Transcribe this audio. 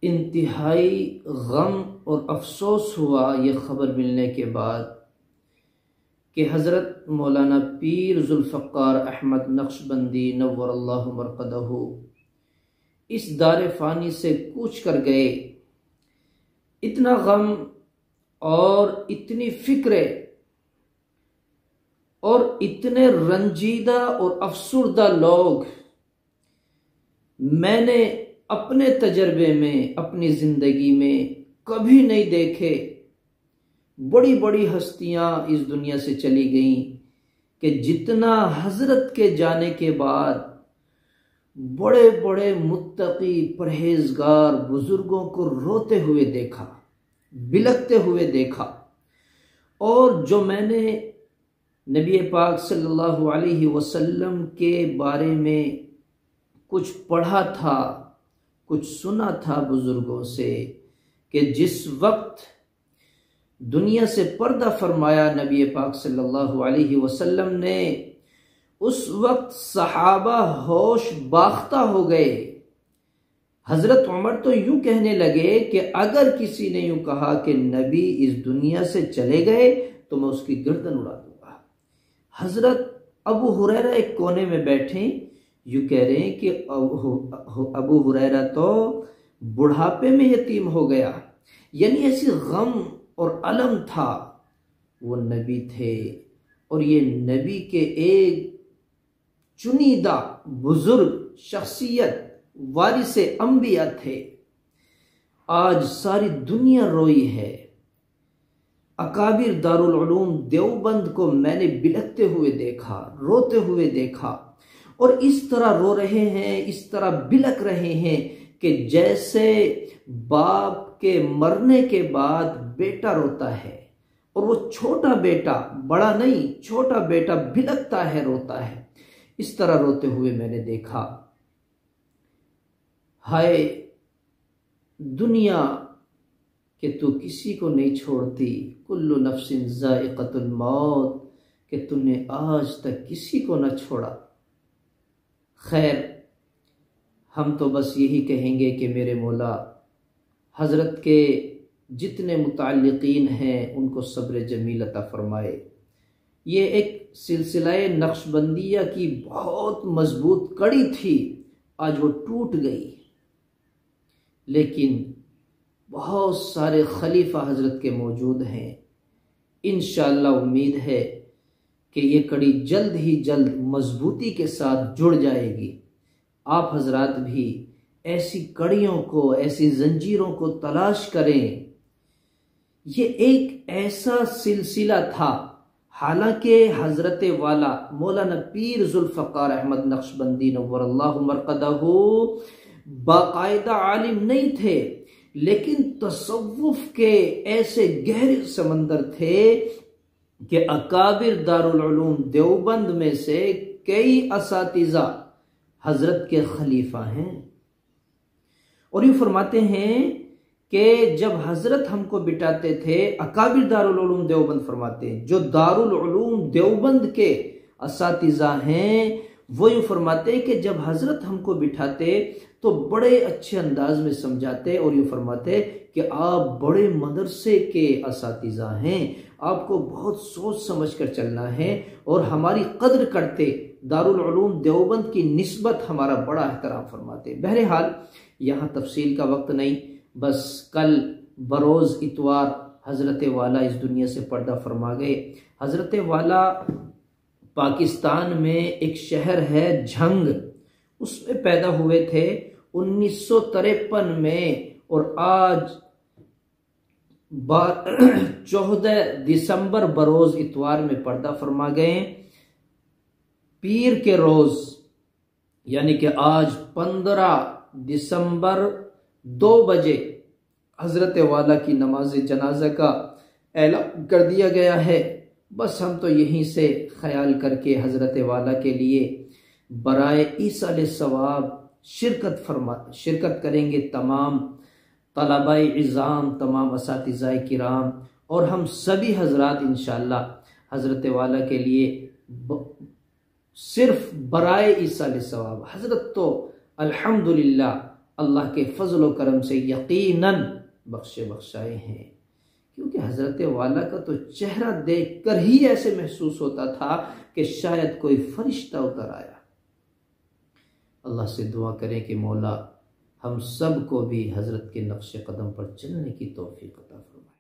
انتہائی غم اور افسوس ہوا یہ خبر ملنے کے بعد کہ حضرت مولانا پیر ذوالفقار احمد نقشبندی نور اللہ مرقدہ اس دار فانی سے کوچ کر گئے۔ اتنا غم اور اتنی فکریں اور اتنے رنجیدہ اور افسردہ لوگ میں نے اپنے تجربے میں، اپنی زندگی میں کبھی نہیں دیکھے۔ بڑی بڑی ہستیاں اس دنیا سے چلی گئیں کہ جتنا حضرت کے جانے کے بعد بڑے بڑے متقی پرہیزگار بزرگوں کو روتے ہوئے دیکھا، بلکتے ہوئے دیکھا، اور جو میں نے نبی پاک صلی اللہ علیہ وسلم کے بارے میں کچھ پڑھا تھا، کچھ سنا تھا بزرگوں سے کہ جس وقت دنیا سے پردہ فرمایا نبی پاک صلی اللہ علیہ وسلم نے، اس وقت صحابہ ہوش باختہ ہو گئے۔ حضرت عمر تو یوں کہنے لگے کہ اگر کسی نے یوں کہا کہ نبی اس دنیا سے چلے گئے تو میں اس کی گردن اڑا دوں گا۔ حضرت ابو ہریرہ ایک کونے میں بیٹھے یوں کہہ رہے ہیں کہ ابو ہریرہ تو بڑھاپے میں یتیم ہو گیا، یعنی ایسی غم اور علم تھا۔ وہ نبی تھے اور یہ نبی کے ایک چنیدہ بزرگ شخصیت وارث انبیاء تھے۔ آج ساری دنیا روئی ہے۔ اکابر دارالعلوم دیوبند کو میں نے بلکتے ہوئے دیکھا، روتے ہوئے دیکھا، اور اس طرح رو رہے ہیں، اس طرح بلک رہے ہیں کہ جیسے باپ کے مرنے کے بعد بیٹا روتا ہے، اور وہ چھوٹا بیٹا، بڑا نہیں، چھوٹا بیٹا بلکتا ہے، روتا ہے، اس طرح روتے ہوئے میں نے دیکھا۔ ہائے دنیا کہ تو کسی کو نہیں چھوڑتی، کل نفس ذائقۃ الموت، کہ تم نے آج تک کسی کو نہ چھوڑا۔ خیر، ہم تو بس یہی کہیں گے کہ میرے مولا حضرت کے جتنے متعلقین ہیں ان کو صبر جمیل عطا فرمائے۔ یہ ایک سلسلہ نقشبندیہ کی بہت مضبوط کڑی تھی، آج وہ ٹوٹ گئی، لیکن بہت سارے خلیفہ حضرت کے موجود ہیں۔ انشاءاللہ امید ہے کہ یہ کڑی جلد ہی جلد مضبوطی کے ساتھ جڑ جائے گی۔ آپ حضرات بھی ایسی کڑیوں کو، ایسی زنجیروں کو تلاش کریں۔ یہ ایک ایسا سلسلہ تھا، حالانکہ حضرت والا مولانا پیر ذوالفقار احمد نقشبندی نور اللہ مرقدہ باقاعدہ عالم نہیں تھے، لیکن تصوف کے ایسے گہرے سمندر تھے کہ اکابر دارالعلوم دیوبند میں سے کئی اساتذہ حضرت کے خلیفہ ہیں۔ اور یہ فرماتے ہیں کہ جب حضرت ہم کو بٹاتے تھے، اکابر دارالعلوم دیوبند فرماتے ہیں، جو دارالعلوم دیوبند کے اساتذہ ہیں، وہ یہ فرماتے ہیں کہ جب حضرت ہم کو بٹھاتے تو بڑے اچھے انداز میں سمجھاتے اور یہ فرماتے کہ آپ بڑے مدرسے کے اساتذہ ہیں، آپ کو بہت سوچ سمجھ کر چلنا ہے، اور ہماری قدر کرتے، دارالعلوم دیوبند کی نسبت ہمارا بڑا احترام فرماتے۔ بہرحال یہاں تفصیل کا وقت نہیں، بس کل بروز اتوار حضرت والا اس دنیا سے پردہ فرما گئے۔ حضرت والا پاکستان میں ایک شہر ہے جھنگ، اس میں پیدا ہوئے تھے 1953 میں، اور آج 14 دسمبر بروز اتوار میں پردہ فرما گئے۔ پیر کے روز یعنی کہ آج 15 دسمبر 2 بجے حضرت والا کی نماز جنازہ کا اعلان کر دیا گیا ہے۔ بس ہم تو یہیں سے خیال کر کے حضرت والا کے لیے برائے ایصال ثواب شرکت کریں گے تمام طلباء عظام، تمام اساتذہ کرام، اور ہم سبھی حضرات انشاءاللہ حضرت والا کے لیے صرف برائے ایصال ثواب۔ حضرت تو الحمدللہ اللہ کے فضل و کرم سے یقیناً بخشائے ہیں، کیونکہ حضرت والا کا تو چہرہ دیکھ کر ہی ایسے محسوس ہوتا تھا کہ شاید کوئی فرشتہ اتر آیا۔ اللہ سے دعا کریں کہ مولا ہم سب کو بھی حضرت کے نقش قدم پر چلنے کی توفیق عطا فرمائے۔